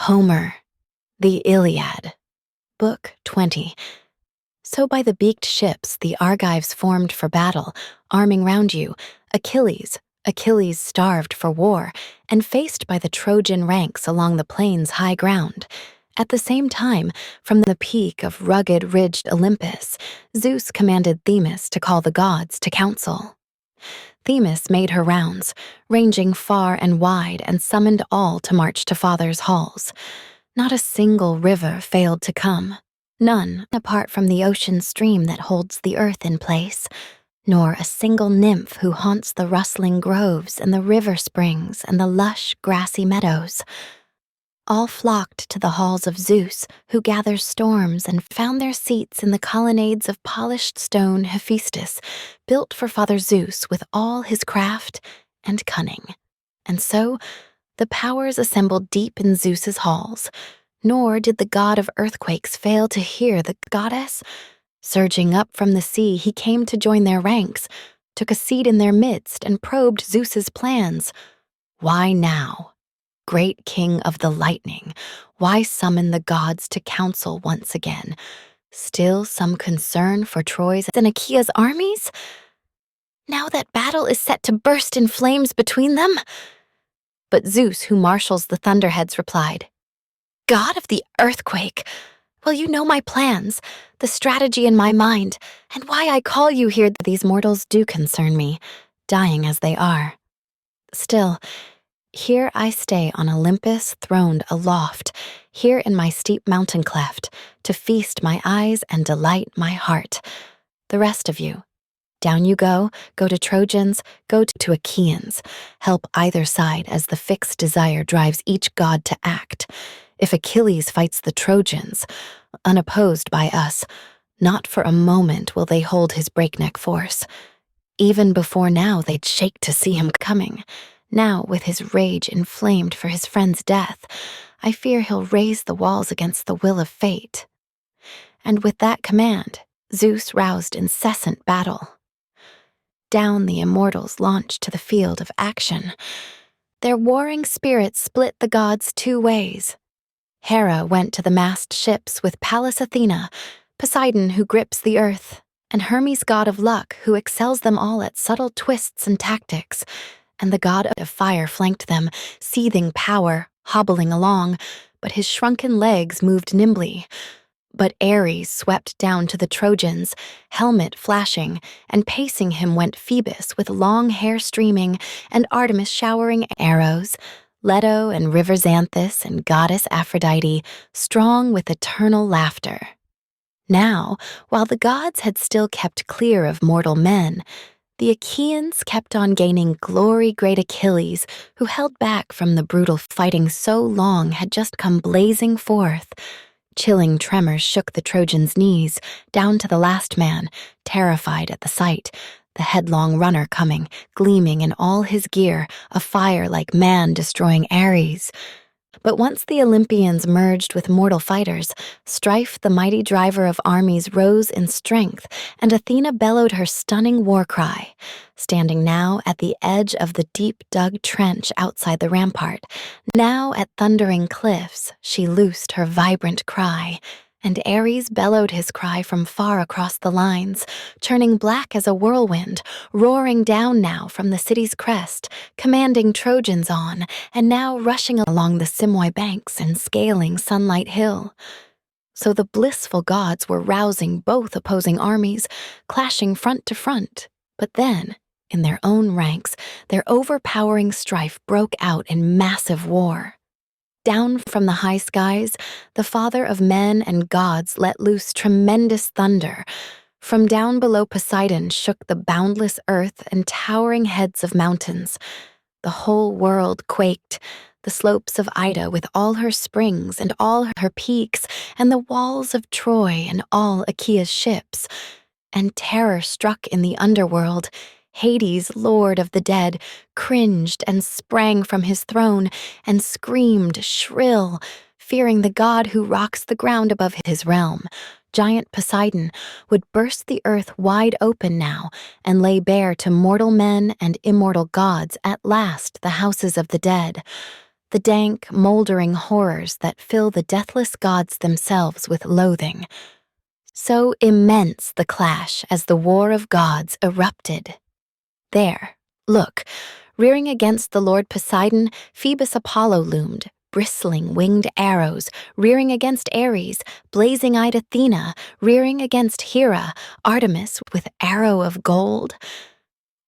Homer, the Iliad, Book 20. So by the beaked ships the Argives formed for battle, arming round you, Achilles starved for war, and faced by the Trojan ranks along the plain's high ground. At the same time, from the peak of rugged-ridged Olympus, Zeus commanded Themis to call the gods to council. Themis made her rounds, ranging far and wide, and summoned all to march to Father's halls. Not a single river failed to come, none apart from the ocean stream that holds the earth in place, nor a single nymph who haunts the rustling groves and the river springs and the lush, grassy meadows. All flocked to the halls of Zeus, who gathers storms, and found their seats in the colonnades of polished stone Hephaestus, built for Father Zeus with all his craft and cunning. And so the powers assembled deep in Zeus's halls, nor did the god of earthquakes fail to hear the goddess. Surging up from the sea, he came to join their ranks, took a seat in their midst, and probed Zeus's plans. Why now? Great king of the lightning, why summon the gods to council once again? Still some concern for Troy's and Achaea's armies? Now that battle is set to burst in flames between them? But Zeus, who marshals the thunderheads, replied, God of the earthquake, well, you know my plans, the strategy in my mind, and why I call you here. These mortals do concern me, dying as they are. Still, here I stay on Olympus, throned aloft, here in my steep mountain cleft, to feast my eyes and delight my heart. The rest of you, down you go to Trojans, go to Achaeans, help either side as the fixed desire drives each god to act. If Achilles fights the Trojans, unopposed by us, not for a moment will they hold his breakneck force. Even before now they'd shake to see him coming. Now, with his rage inflamed for his friend's death, I fear he'll raise the walls against the will of fate. And with that command, Zeus roused incessant battle. Down the immortals launched to the field of action. Their warring spirits split the gods two ways. Hera went to the mast ships with Pallas Athena, Poseidon who grips the earth, and Hermes, god of luck, who excels them all at subtle twists and tactics. And the god of fire flanked them, seething power, hobbling along, but his shrunken legs moved nimbly. But Ares swept down to the Trojans, helmet flashing, and pacing him went Phoebus with long hair streaming, and Artemis showering arrows, Leto and river Xanthus and goddess Aphrodite, strong with eternal laughter. Now, while the gods had still kept clear of mortal men, the Achaeans kept on gaining glory. Great Achilles, who held back from the brutal fighting so long, had just come blazing forth. Chilling tremors shook the Trojans' knees, down to the last man, terrified at the sight, the headlong runner coming, gleaming in all his gear, a fire like man destroying Ares. But once the Olympians merged with mortal fighters, strife, the mighty driver of armies, rose in strength, and Athena bellowed her stunning war cry. Standing now at the edge of the deep-dug trench outside the rampart, now at thundering cliffs, she loosed her vibrant cry, and Ares bellowed his cry from far across the lines, turning black as a whirlwind, roaring down now from the city's crest, commanding Trojans on, and now rushing along the Simois banks and scaling Sunlight Hill. So the blissful gods were rousing both opposing armies, clashing front to front. But then, in their own ranks, their overpowering strife broke out in massive war. Down from the high skies, the father of men and gods let loose tremendous thunder. From down below Poseidon shook the boundless earth and towering heads of mountains. The whole world quaked, the slopes of Ida with all her springs and all her peaks, and the walls of Troy and all Achaea's ships. And terror struck in the underworld. Hades, lord of the dead, cringed and sprang from his throne and screamed shrill, fearing the god who rocks the ground above his realm. Giant Poseidon would burst the earth wide open now and lay bare to mortal men and immortal gods at last the houses of the dead. the dank, moldering horrors that fill the deathless gods themselves with loathing. So immense the clash as the war of gods erupted. There, look, rearing against the Lord Poseidon, Phoebus Apollo loomed, bristling winged arrows, rearing against Ares, blazing-eyed Athena, rearing against Hera, Artemis with arrow of gold.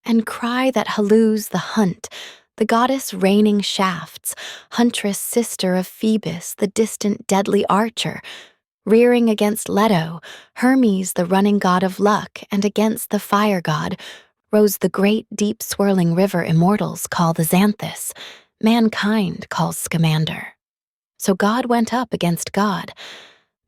And cry that halloos the hunt, the goddess raining shafts, huntress sister of Phoebus, the distant deadly archer, rearing against Leto, Hermes the running god of luck, and against the fire god, rose the great deep swirling river immortals call the Xanthus, mankind calls Scamander. So God went up against God,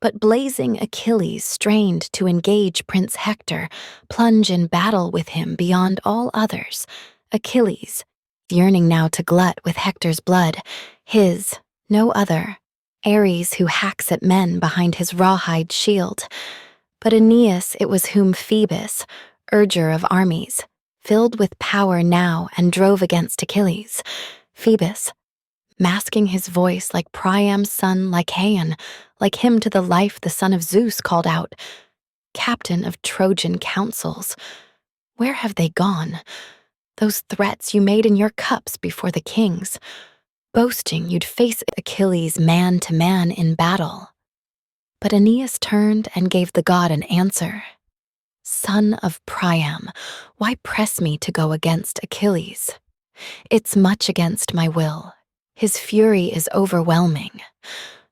but blazing Achilles strained to engage Prince Hector, plunge in battle with him beyond all others. Achilles, yearning now to glut with Hector's blood, his, no other, Ares who hacks at men behind his rawhide shield. But Aeneas it was whom Phoebus, urger of armies, filled with power now and drove against Achilles. Phoebus, masking his voice like Priam's son Lycaon, like him to the life the son of Zeus called out, captain of Trojan councils, where have they gone? Those threats you made in your cups before the kings, boasting you'd face Achilles man to man in battle. But Aeneas turned and gave the god an answer. Son of Priam, why press me to go against Achilles? It's much against my will. His fury is overwhelming.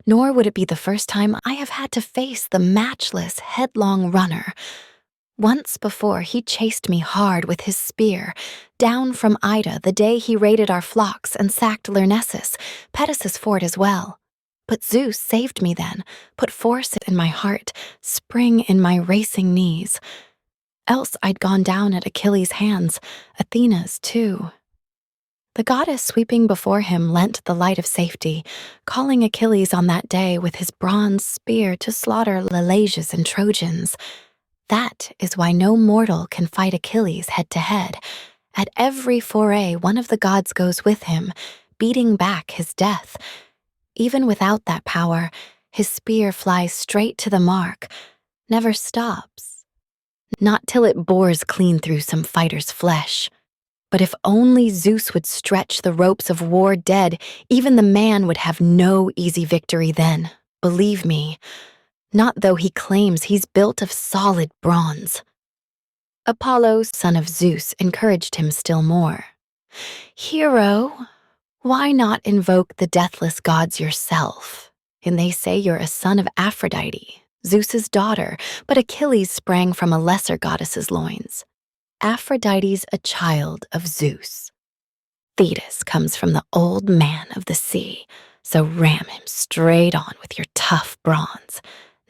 Nor would it be the first time I have had to face the matchless, headlong runner. Once before he chased me hard with his spear, down from Ida the day he raided our flocks and sacked Lyrnessus, Pedasus' fort as well. But Zeus saved me then, put force in my heart, spring in my racing knees. Else I'd gone down at Achilles' hands, Athena's too. The goddess sweeping before him lent the light of safety, calling Achilles on that day with his bronze spear to slaughter Lelages and Trojans. That is why no mortal can fight Achilles head to head. At every foray, one of the gods goes with him, beating back his death. Even without that power, his spear flies straight to the mark, never stops. Not till it bores clean through some fighter's flesh. But if only Zeus would stretch the ropes of war dead, even the man would have no easy victory then, believe me. Not though he claims he's built of solid bronze. Apollo, son of Zeus, encouraged him still more. Hero, why not invoke the deathless gods yourself? And they say you're a son of Aphrodite, Zeus's daughter, but Achilles sprang from a lesser goddess's loins. Aphrodite's a child of Zeus. Thetis comes from the old man of the sea, so ram him straight on with your tough bronze.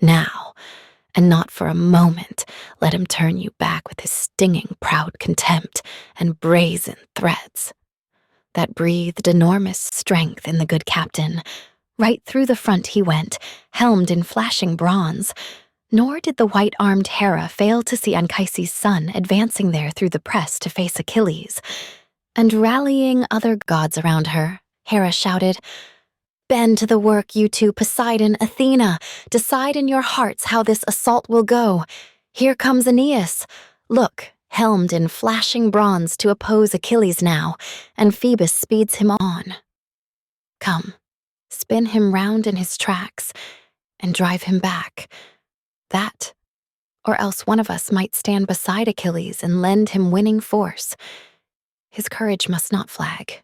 Now, and not for a moment, let him turn you back with his stinging proud contempt and brazen threats. That breathed enormous strength in the good captain. Right through the front he went, helmed in flashing bronze. Nor did the white-armed Hera fail to see Anchises' son advancing there through the press to face Achilles. And rallying other gods around her, Hera shouted, "Bend to the work, you two, Poseidon, Athena. Decide in your hearts how this assault will go. Here comes Aeneas. Look, helmed in flashing bronze to oppose Achilles now, and Phoebus speeds him on. Come, spin him round in his tracks, and drive him back. That, or else one of us might stand beside Achilles and lend him winning force. His courage must not flag.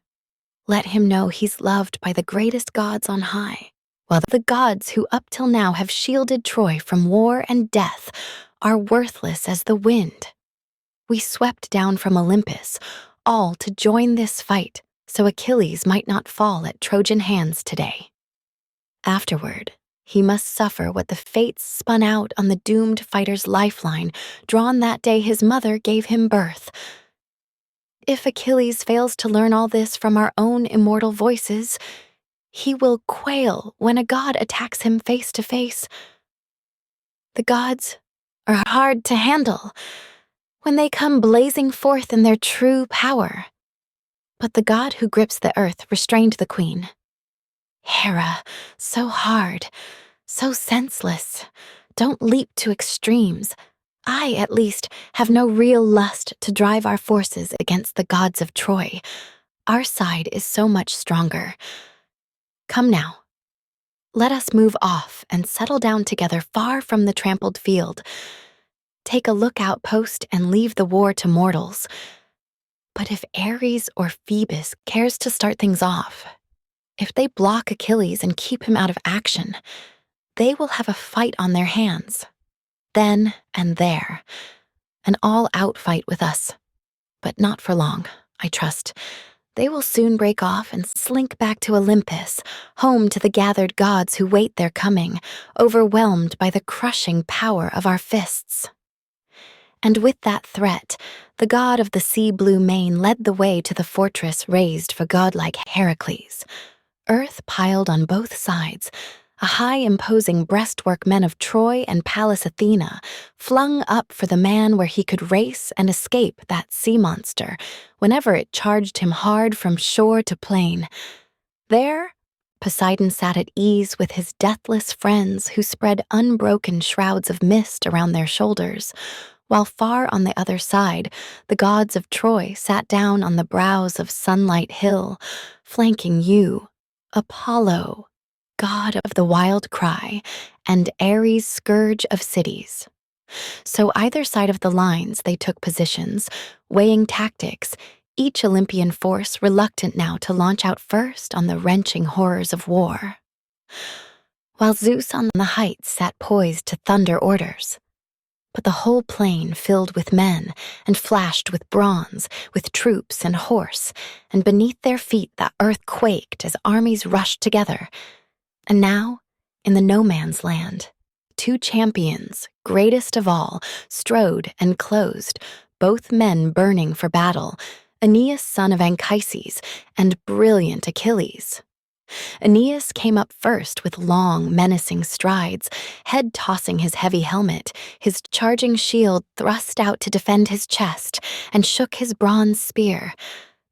Let him know he's loved by the greatest gods on high, while the gods who up till now have shielded Troy from war and death are worthless as the wind. We swept down from Olympus, all to join this fight, so Achilles might not fall at Trojan hands today. Afterward, he must suffer what the fates spun out on the doomed fighter's lifeline, drawn that day his mother gave him birth. If Achilles fails to learn all this from our own immortal voices, he will quail when a god attacks him face to face. The gods are hard to handle when they come blazing forth in their true power. But the god who grips the earth restrained the queen, Hera, so hard, so senseless. Don't leap to extremes. I, at least, have no real lust to drive our forces against the gods of Troy. Our side is so much stronger. Come now. Let us move off and settle down together far from the trampled field. Take a lookout post and leave the war to mortals. But if Ares or Phoebus cares to start things off, if they block Achilles and keep him out of action, they will have a fight on their hands. Then and there. An all-out fight with us. But not for long, I trust. They will soon break off and slink back to Olympus, home to the gathered gods who wait their coming, overwhelmed by the crushing power of our fists. And with that threat, the god of the sea-blue main led the way to the fortress raised for godlike Heracles. Earth piled on both sides, a high imposing breastwork men of Troy and Pallas Athena, flung up for the man where he could race and escape that sea monster whenever it charged him hard from shore to plain. There, Poseidon sat at ease with his deathless friends who spread unbroken shrouds of mist around their shoulders, while far on the other side, the gods of Troy sat down on the brows of Sunlight Hill, flanking you, Apollo, god of the wild cry, and Ares, scourge of cities. So either side of the lines they took positions, weighing tactics, each Olympian force reluctant now to launch out first on the wrenching horrors of war. While Zeus on the heights sat poised to thunder orders. But the whole plain filled with men and flashed with bronze, with troops and horse, and beneath their feet the earth quaked as armies rushed together. And now, in the no-man's land, two champions, greatest of all, strode and closed, both men burning for battle, Aeneas son of Anchises and brilliant Achilles. Aeneas came up first with long, menacing strides, head tossing his heavy helmet, his charging shield thrust out to defend his chest, and shook his bronze spear.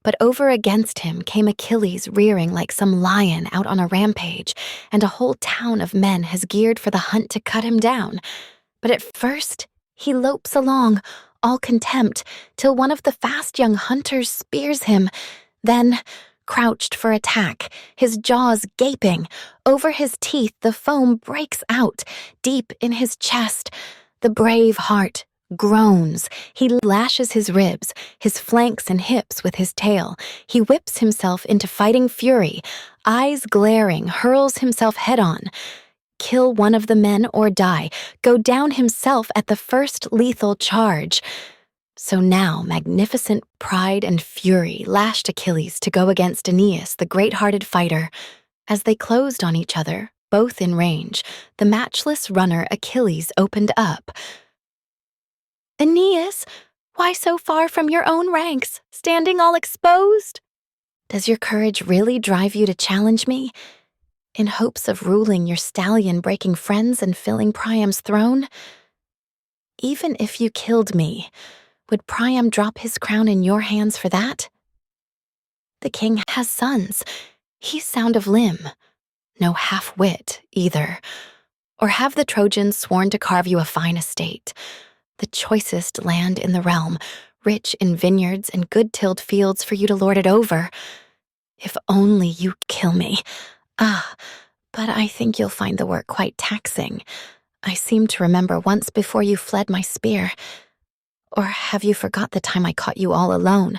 But over against him came Achilles rearing like some lion out on a rampage, and a whole town of men has geared for the hunt to cut him down. But at first, he lopes along, all contempt, till one of the fast young hunters spears him. Then, crouched for attack, his jaws gaping, over his teeth the foam breaks out, deep in his chest. The brave heart groans. He lashes his ribs, his flanks and hips with his tail. He whips himself into fighting fury, eyes glaring, hurls himself head-on. Kill one of the men or die, go down himself at the first lethal charge. So now magnificent pride and fury lashed Achilles to go against Aeneas, the great-hearted fighter. As they closed on each other, both in range, the matchless runner Achilles opened up. "Aeneas, why so far from your own ranks, standing all exposed? Does your courage really drive you to challenge me, in hopes of ruling your stallion-breaking friends and filling Priam's throne? Even if you killed me, would Priam drop his crown in your hands for that? The king has sons. He's sound of limb. No half-wit, either. Or have the Trojans sworn to carve you a fine estate, the choicest land in the realm, rich in vineyards and good-tilled fields for you to lord it over? If only you kill me. But I think you'll find the work quite taxing. I seem to remember once before you fled my spear. Or have you forgot the time I caught you all alone?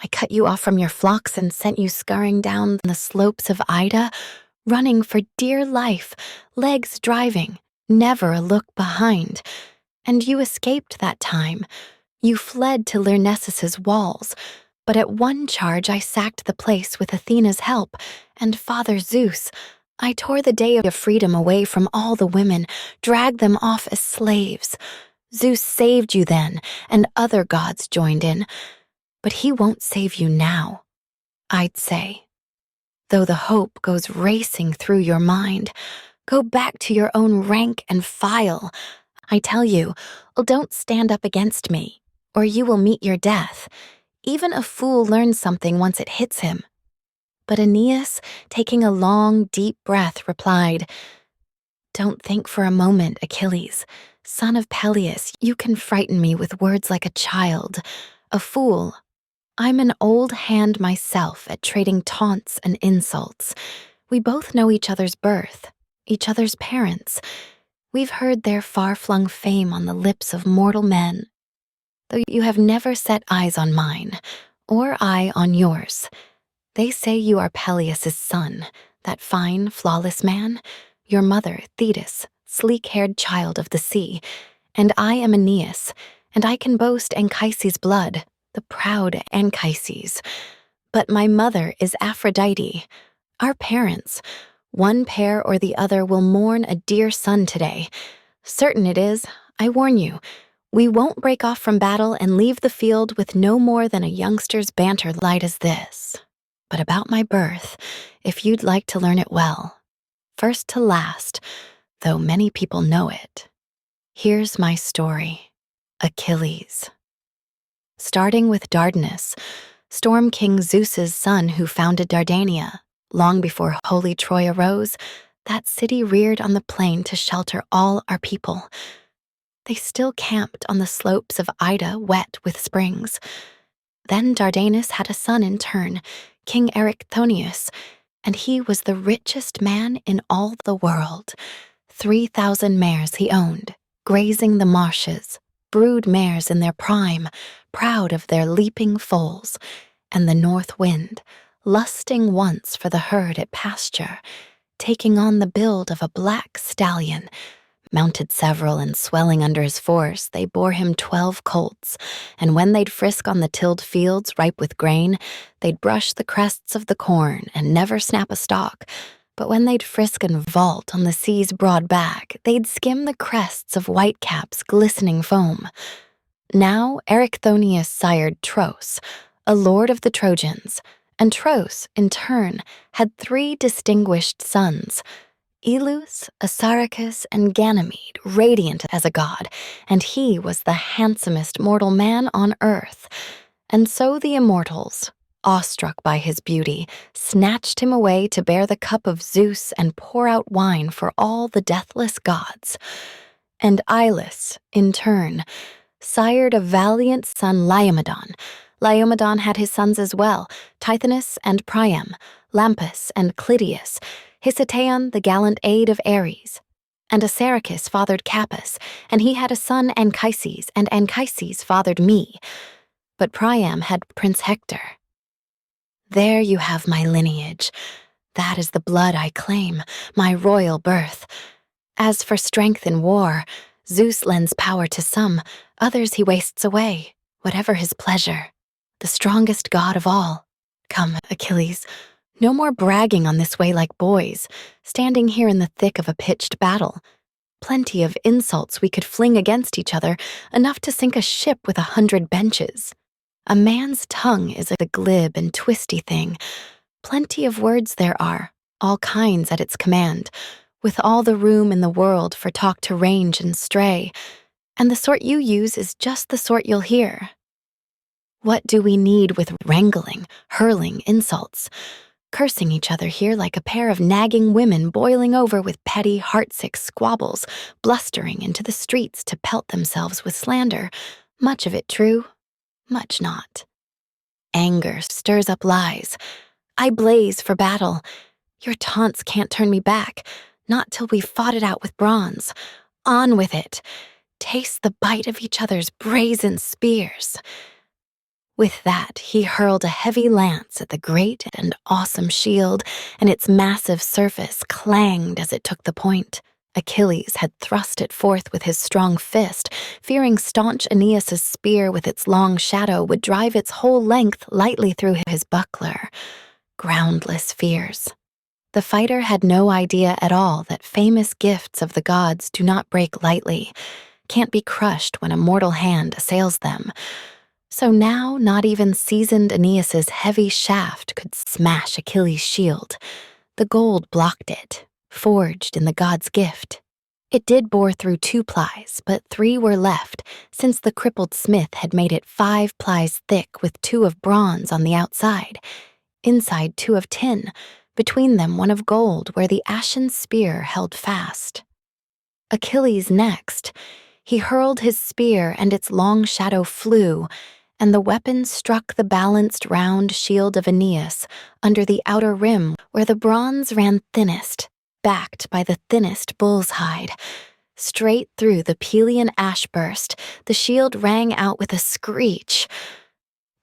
I cut you off from your flocks and sent you scurrying down the slopes of Ida, running for dear life, legs driving, never a look behind. And you escaped that time. You fled to Lyrnessus' walls, but at one charge I sacked the place with Athena's help, and Father Zeus. I tore the day of freedom away from all the women, dragged them off as slaves. Zeus saved you then, and other gods joined in. But he won't save you now, I'd say. Though the hope goes racing through your mind, go back to your own rank and file. I tell you, don't stand up against me, or you will meet your death. Even a fool learns something once it hits him. But Aeneas, taking a long, deep breath, replied, "Don't think for a moment, Achilles. Son of Peleus, you can frighten me with words like a child, a fool. I'm an old hand myself at trading taunts and insults. We both know each other's birth, each other's parents. We've heard their far-flung fame on the lips of mortal men, though you have never set eyes on mine, or I on yours. They say you are Peleus' son, that fine, flawless man, your mother, Thetis, sleek-haired child of the sea, and I am Aeneas, and I can boast Anchises' blood, the proud Anchises. But my mother is Aphrodite. Our parents, one pair or the other, will mourn a dear son today. Certain it is, I warn you, we won't break off from battle and leave the field with no more than a youngster's banter light as this. But about my birth, if you'd like to learn it well, first to last, though many people know it, here's my story, Achilles. Starting with Dardanus, Storm King Zeus's son who founded Dardania. Long before holy Troy arose, that city reared on the plain to shelter all our people. They still camped on the slopes of Ida wet with springs. Then Dardanus had a son in turn, King Erichthonius, and he was the richest man in all the world. 3,000 mares he owned, grazing the marshes, brood mares in their prime, proud of their leaping foals, and the north wind, lusting once for the herd at pasture, taking on the build of a black stallion. Mounted several and swelling under his force, they bore him 12 colts, and when they'd frisk on the tilled fields ripe with grain, they'd brush the crests of the corn and never snap a stalk. But when they'd frisk and vault on the sea's broad back, they'd skim the crests of whitecaps' glistening foam. Now Erichthonius sired Tros, a lord of the Trojans, and Tros, in turn, had 3 distinguished sons, Elus, Assaracus, and Ganymede, radiant as a god, and he was the handsomest mortal man on earth. And so the immortals, awestruck by his beauty, snatched him away to bear the cup of Zeus and pour out wine for all the deathless gods. And Ilus, in turn, sired a valiant son Laomedon. Laomedon had his sons as well, Tithonus and Priam, Lampus and Clytius, Hicetaon, the gallant aide of Ares. And Assaracus fathered Capys, and he had a son Anchises, and Anchises fathered me. But Priam had Prince Hector. There you have my lineage. That is the blood I claim, my royal birth. As for strength in war, Zeus lends power to some, others he wastes away, whatever his pleasure. The strongest god of all. Come, Achilles, no more bragging on this way like boys, standing here in the thick of a pitched battle. Plenty of insults we could fling against each other, enough to sink a ship with 100 benches. A man's tongue is a glib and twisty thing. Plenty of words there are, all kinds at its command, with all the room in the world for talk to range and stray, and the sort you use is just the sort you'll hear. What do we need with wrangling, hurling insults? Cursing each other here like a pair of nagging women boiling over with petty, heartsick squabbles, blustering into the streets to pelt themselves with slander, much of it true, much not. Anger stirs up lies. I blaze for battle. Your taunts can't turn me back, not till we've fought it out with bronze. On with it. Taste the bite of each other's brazen spears. With that, he hurled a heavy lance at the great and awesome shield, and its massive surface clanged as it took the point. Achilles had thrust it forth with his strong fist, fearing staunch Aeneas's spear with its long shadow would drive its whole length lightly through his buckler. Groundless fears. The fighter had no idea at all that famous gifts of the gods do not break lightly, can't be crushed when a mortal hand assails them. So now not even seasoned Aeneas's heavy shaft could smash Achilles' shield. The gold blocked it, forged in the god's gift. It did bore through 2 plies, but 3 were left, since the crippled smith had made it 5 plies thick with 2 of bronze on the outside. inside two of tin, between them one of gold where the ashen spear held fast. Achilles next. He hurled his spear and its long shadow flew, and the weapon struck the balanced round shield of Aeneas under the outer rim where the bronze ran thinnest, backed by the thinnest bull's hide. Straight through the Pelian ash burst, the shield rang out with a screech.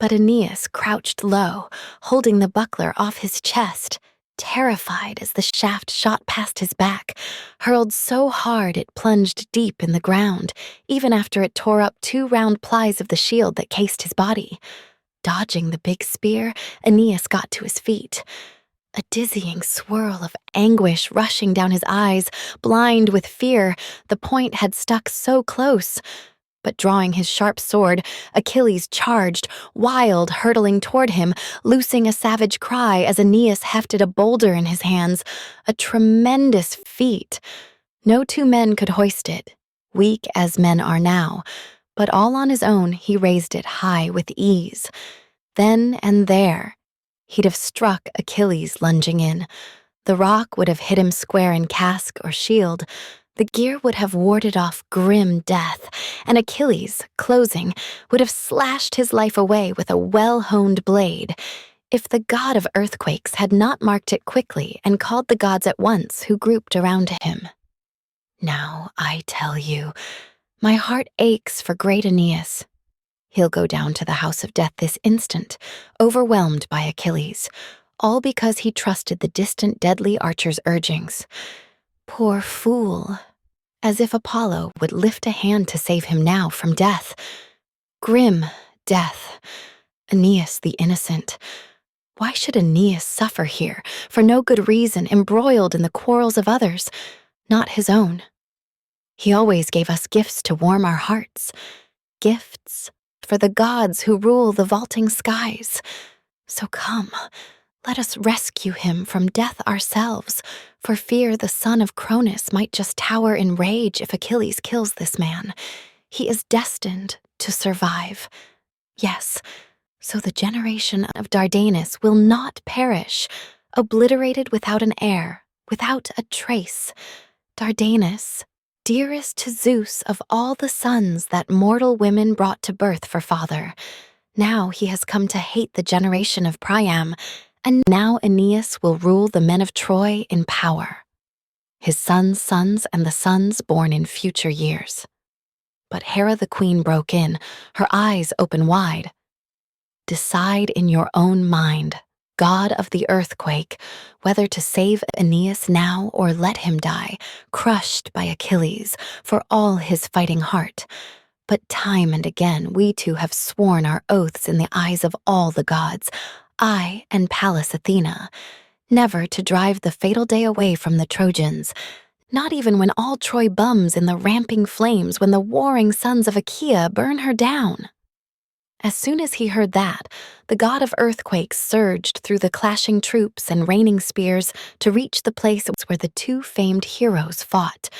But Aeneas crouched low, holding the buckler off his chest, terrified as the shaft shot past his back, hurled so hard it plunged deep in the ground, even after it tore up 2 round plies of the shield that cased his body. Dodging the big spear, Aeneas got to his feet. A dizzying swirl of anguish rushing down his eyes, blind with fear, the point had stuck so close. But drawing his sharp sword, Achilles charged, wild, hurtling toward him, loosing a savage cry as Aeneas hefted a boulder in his hands. A tremendous feat. No 2 men could hoist it, weak as men are now, but all on his own he raised it high with ease. Then and there, he'd have struck Achilles lunging in. The rock would have hit him square in casque or shield. The gear would have warded off grim death, and Achilles, closing, would have slashed his life away with a well-honed blade, if the god of earthquakes had not marked it quickly and called the gods at once who grouped around him. Now, I tell you, my heart aches for great Aeneas. He'll go down to the house of death this instant, overwhelmed by Achilles, all because he trusted the distant deadly archer's urgings. Poor fool. As if Apollo would lift a hand to save him now from death. Grim death. Aeneas the innocent. Why should Aeneas suffer here, for no good reason, embroiled in the quarrels of others, not his own? He always gave us gifts to warm our hearts. Gifts for the gods who rule the vaulting skies. So come, let us rescue him from death ourselves, for fear the son of Cronus might just tower in rage if Achilles kills this man. He is destined to survive. Yes, so the generation of Dardanus will not perish, obliterated without an heir, without a trace. Dardanus, dearest to Zeus of all the sons that mortal women brought to birth for father. Now he has come to hate the generation of Priam, and now Aeneas will rule the men of Troy in power. His sons' sons and the sons born in future years. But Hera the queen broke in, her eyes open wide. Decide in your own mind, god of the earthquake, whether to save Aeneas now or let him die, crushed by Achilles for all his fighting heart. But time and again we two have sworn our oaths in the eyes of all the gods, I and Pallas Athena, never to drive the fatal day away from the Trojans, not even when all Troy bums in the ramping flames when the warring sons of Achaea burn her down. As soon as he heard that, the god of earthquakes surged through the clashing troops and raining spears to reach the place where the 2 famed heroes fought.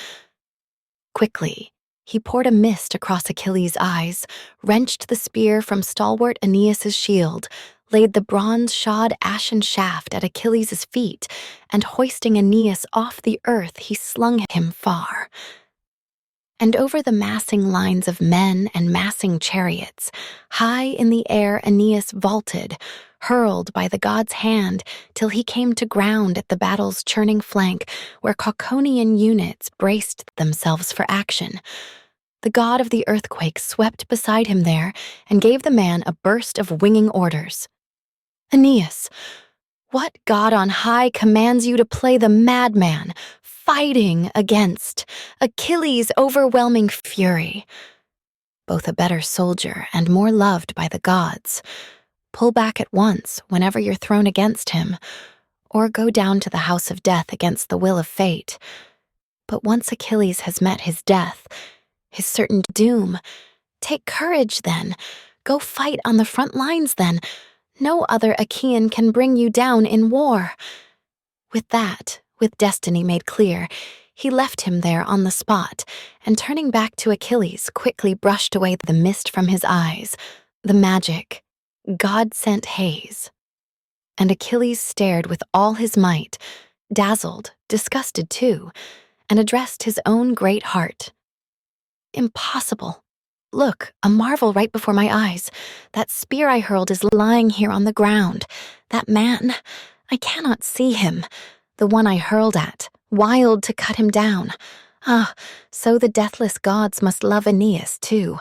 Quickly, he poured a mist across Achilles' eyes, wrenched the spear from stalwart Aeneas' shield, laid the bronze-shod ashen shaft at Achilles' feet, and hoisting Aeneas off the earth, he slung him far. And over the massing lines of men and massing chariots, high in the air Aeneas vaulted, hurled by the god's hand, till he came to ground at the battle's churning flank, where Cauconian units braced themselves for action. The god of the earthquake swept beside him there and gave the man a burst of winging orders. Aeneas, what god on high commands you to play the madman, fighting against Achilles' overwhelming fury? Both a better soldier and more loved by the gods. Pull back at once whenever you're thrown against him, or go down to the house of death against the will of fate. But once Achilles has met his death, his certain doom, take courage then. Go fight on the front lines then. No other Achaean can bring you down in war. With that, with destiny made clear, he left him there on the spot, and turning back to Achilles, quickly brushed away the mist from his eyes, the magic, God-sent haze. and Achilles stared with all his might, dazzled, disgusted too, and addressed his own great heart. Impossible. Look, a marvel right before my eyes. That spear I hurled is lying here on the ground. That man, I cannot see him. The one I hurled at, wild to cut him down. Ah, so the deathless gods must love Aeneas too.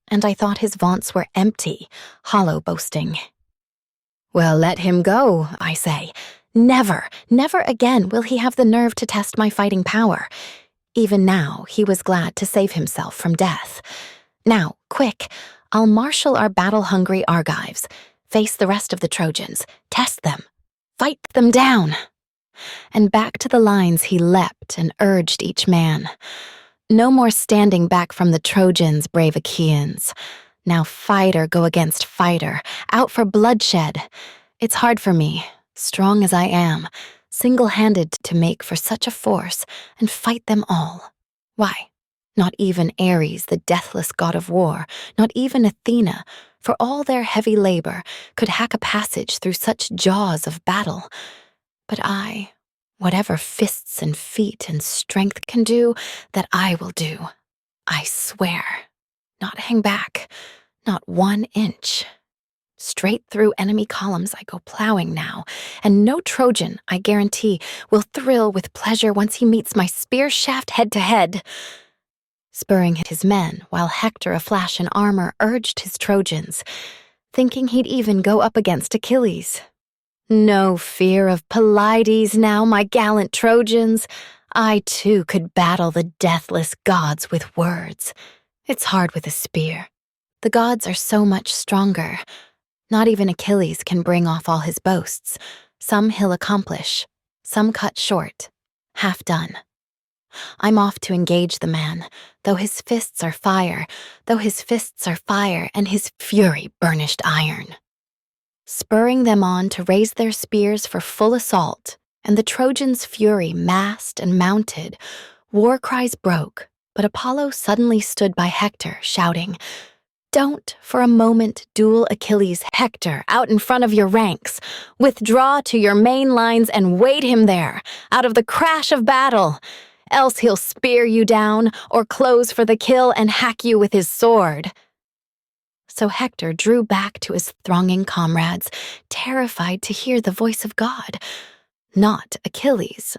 And I thought his vaunts were empty, hollow boasting. Well, let him go, I say. Never, never again will he have the nerve to test my fighting power. Even now, he was glad to save himself from death. Now, quick, I'll marshal our battle-hungry Argives, face the rest of the Trojans, test them, fight them down. And back to the lines he leapt and urged each man. No more standing back from the Trojans, brave Achaeans. Now fighter go against fighter, out for bloodshed. It's hard for me, strong as I am, single-handed to make for such a force and fight them all. Why? Not even Ares, the deathless god of war, not even Athena, for all their heavy labor, could hack a passage through such jaws of battle. But I, whatever fists and feet and strength can do, that I will do. I swear. Not hang back, not 1 inch. Straight through enemy columns I go plowing now, and no Trojan, I guarantee, will thrill with pleasure once he meets my spear shaft head to head. Spurring his men, while Hector aflash in armor urged his Trojans, thinking he'd even go up against Achilles. No fear of Pelides now, my gallant Trojans. I too could battle the deathless gods with words. It's hard with a spear. The gods are so much stronger. Not even Achilles can bring off all his boasts. Some he'll accomplish, some cut short, half done. I'm off to engage the man, though his fists are fire, and his fury burnished iron. Spurring them on to raise their spears for full assault, and the Trojans' fury massed and mounted, war cries broke, but Apollo suddenly stood by Hector, shouting, "Don't for a moment duel Achilles, Hector, out in front of your ranks. Withdraw to your main lines and wait him there, out of the crash of battle. Else he'll spear you down, or close for the kill and hack you with his sword." So Hector drew back to his thronging comrades, terrified to hear the voice of God, not Achilles.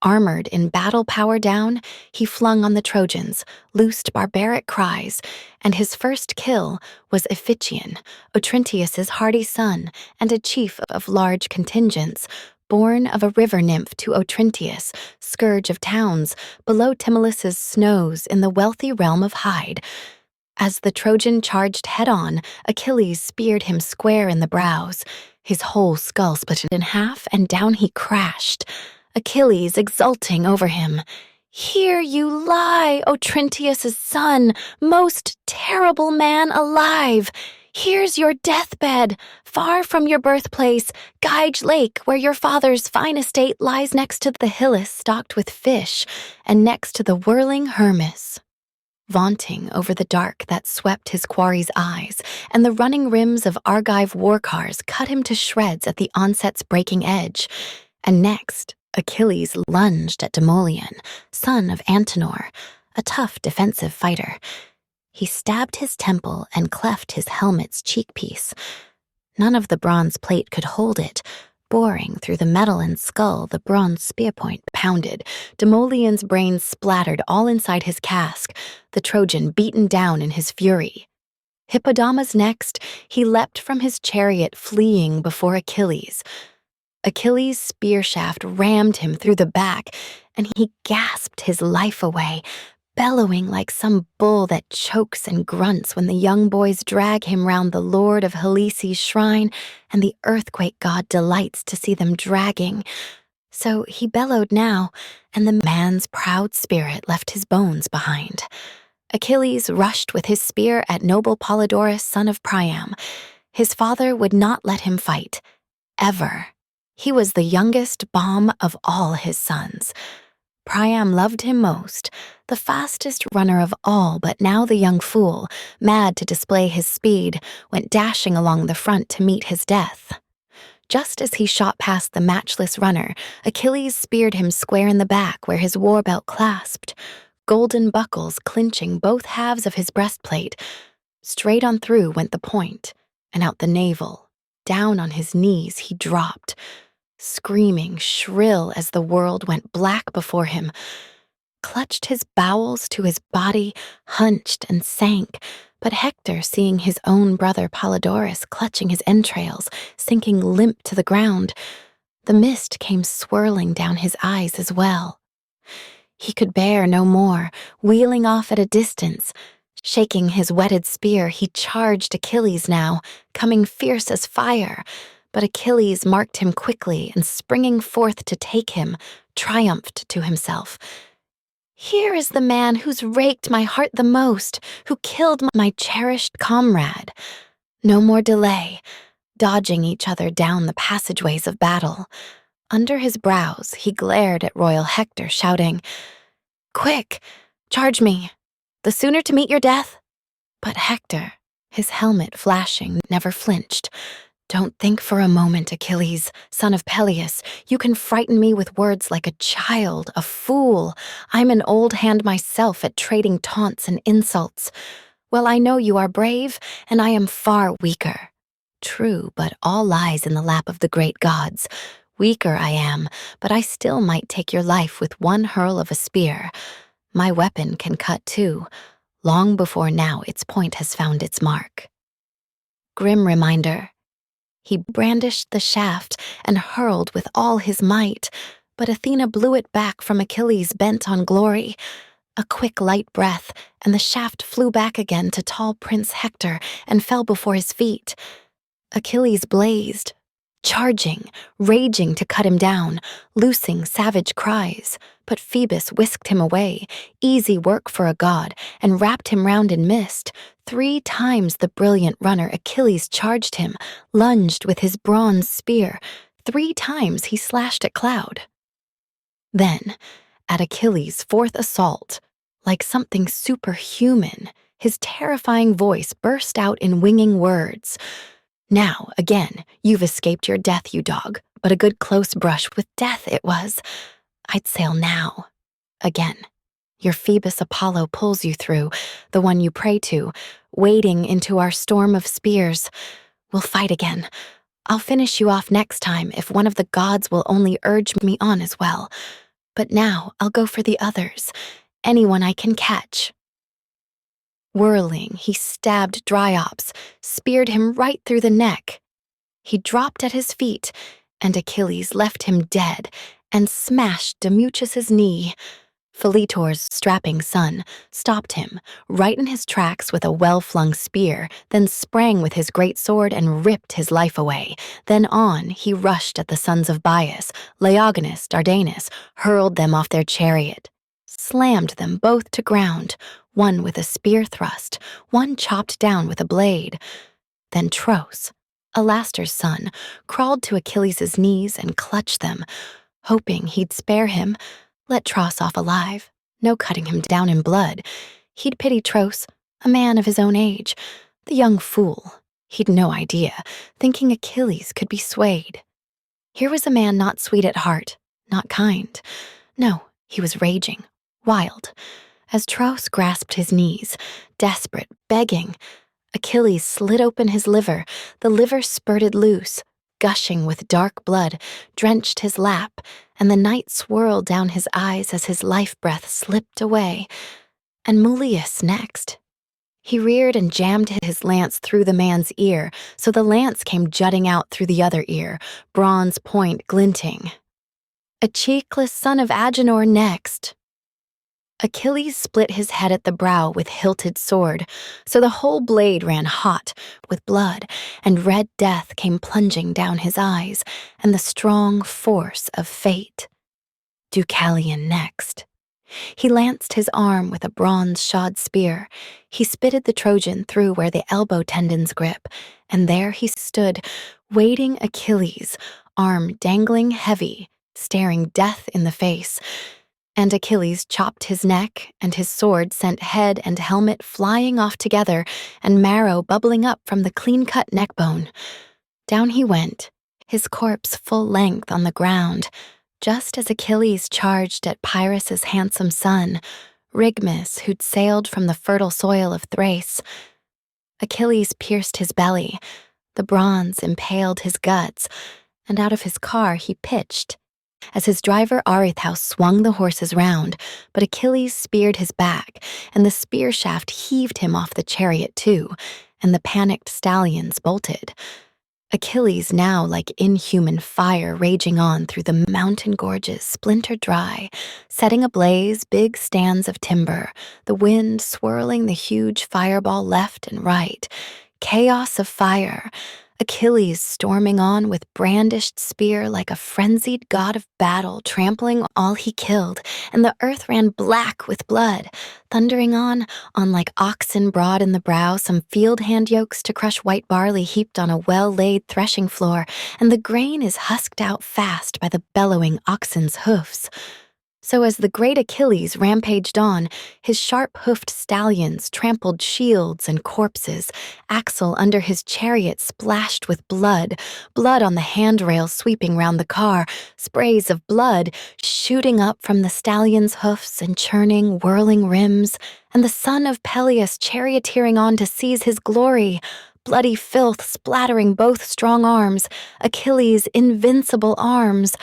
Armored in battle power down, he flung on the Trojans, loosed barbaric cries, and his first kill was Iphicyon, Otrynteus' hardy son and a chief of large contingents, born of a river nymph to Otrynteus, scourge of towns, below Tmolus' snows in the wealthy realm of Hyde. As the Trojan charged head-on, Achilles speared him square in the brows. His whole skull split in half, and down he crashed. Achilles exulting over him. "Here you lie, Otrynteus' son, most terrible man alive. Here's your deathbed, far from your birthplace, Gyge Lake, where your father's fine estate lies next to the Hillis stocked with fish, and next to the whirling Hermus." Vaunting over the dark that swept his quarry's eyes, and the running rims of Argive war cars cut him to shreds at the onset's breaking edge. And next, Achilles lunged at Demoleon, son of Antenor, a tough defensive fighter. He stabbed his temple and cleft his helmet's cheekpiece. None of the bronze plate could hold it. Boring through the metal and skull, the bronze spear point pounded. Demoleon's brains splattered all inside his casque, the Trojan beaten down in his fury. Hippodamas next, he leapt from his chariot, fleeing before Achilles. Achilles' spear shaft rammed him through the back, and he gasped his life away, bellowing like some bull that chokes and grunts when the young boys drag him round the lord of Helice's shrine, and the earthquake god delights to see them dragging. So he bellowed now, and the man's proud spirit left his bones behind. Achilles rushed with his spear at noble Polydorus, son of Priam. His father would not let him fight, ever. He was the youngest bomb of all his sons. Priam loved him most, the fastest runner of all, but now the young fool, mad to display his speed, went dashing along the front to meet his death. Just as he shot past the matchless runner, Achilles speared him square in the back where his war belt clasped, golden buckles clinching both halves of his breastplate. Straight on through went the point, and out the navel. Down on his knees he dropped, screaming shrill as the world went black before him. Clutched his bowels to his body, hunched and sank, but Hector, seeing his own brother Polydorus clutching his entrails, sinking limp to the ground, the mist came swirling down his eyes as well. He could bear no more, wheeling off at a distance. Shaking his whetted spear, he charged Achilles now, coming fierce as fire. But Achilles marked him quickly, and springing forth to take him, triumphed to himself. "Here is the man who's raked my heart the most, who killed my cherished comrade." No more delay, dodging each other down the passageways of battle. Under his brows, he glared at royal Hector, shouting, "Quick, charge me! The sooner to meet your death." But Hector, his helmet flashing, never flinched. "Don't think for a moment, Achilles, son of Peleus. You can frighten me with words like a child, a fool. I'm an old hand myself at trading taunts and insults. Well, I know you are brave, and I am far weaker. True, but all lies in the lap of the great gods. Weaker I am, but I still might take your life with one hurl of a spear. My weapon can cut too, long before now its point has found its mark." Grim reminder. He brandished the shaft and hurled with all his might, but Athena blew it back from Achilles bent on glory. A quick light breath, and the shaft flew back again to tall Prince Hector and fell before his feet. Achilles blazed, charging, raging to cut him down, loosing savage cries. But Phoebus whisked him away, easy work for a god, and wrapped him round in mist. 3 times the brilliant runner Achilles charged him, lunged with his bronze spear. 3 times he slashed at cloud. Then, at Achilles' 4th assault, like something superhuman, his terrifying voice burst out in winging words. "Now, again, you've escaped your death, you dog, but a good close brush with death it was. I'd sail now. Again. Your Phoebus Apollo pulls you through, the one you pray to, wading into our storm of spears. We'll fight again. I'll finish you off next time if one of the gods will only urge me on as well. But now I'll go for the others, anyone I can catch." Whirling, he stabbed Dryops, speared him right through the neck. He dropped at his feet, and Achilles left him dead and smashed Demuchus's knee. Philetor's strapping son stopped him, right in his tracks with a well-flung spear, then sprang with his great sword and ripped his life away. Then on he rushed at the sons of Bias, Laogonus, Dardanus, hurled them off their chariot, slammed them both to ground, one with a spear thrust, one chopped down with a blade. Then Tros, Alastor's son, crawled to Achilles' knees and clutched them, hoping he'd spare him, let Tros off alive, no cutting him down in blood. He'd pity Tros, a man of his own age. The young fool, he'd no idea, thinking Achilles could be swayed. Here was a man not sweet at heart, not kind. No, he was raging, wild. As Tros grasped his knees, desperate, begging, Achilles slid open his liver. The liver spurted loose, gushing with dark blood, drenched his lap, and the night swirled down his eyes as his life breath slipped away. And Mulius next. He reared and jammed his lance through the man's ear, so the lance came jutting out through the other ear, bronze point glinting. Achilles, son of Agenor, next. Achilles split his head at the brow with hilted sword, so the whole blade ran hot with blood, and red death came plunging down his eyes, and the strong force of fate. Deucalion next. He lanced his arm with a bronze-shod spear. He spitted the Trojan through where the elbow tendons grip, and there he stood, waiting Achilles, arm dangling heavy, staring death in the face. And Achilles chopped his neck, and his sword sent head and helmet flying off together, and marrow bubbling up from the clean-cut neckbone. Down he went, his corpse full length on the ground, just as Achilles charged at Pyrrhus's handsome son, Rigmus, who'd sailed from the fertile soil of Thrace. Achilles pierced his belly, the bronze impaled his guts, and out of his car he pitched. As his driver Arethusa swung the horses round, but Achilles speared his back, and the spear shaft heaved him off the chariot too, and the panicked stallions bolted. Achilles, now like inhuman fire raging on through the mountain gorges, splintered dry, setting ablaze big stands of timber, the wind swirling the huge fireball left and right. Chaos of fire. Achilles storming on with brandished spear like a frenzied god of battle, trampling all he killed, and the earth ran black with blood, thundering on like oxen broad in the brow, some field hand yokes to crush white barley heaped on a well-laid threshing floor, and the grain is husked out fast by the bellowing oxen's hoofs. So as the great Achilles rampaged on, his sharp-hoofed stallions trampled shields and corpses, axle under his chariot splashed with blood on the handrail sweeping round the car, sprays of blood shooting up from the stallion's hoofs and churning, whirling rims, and the son of Peleus charioteering on to seize his glory, bloody filth splattering both strong arms, Achilles' invincible arms,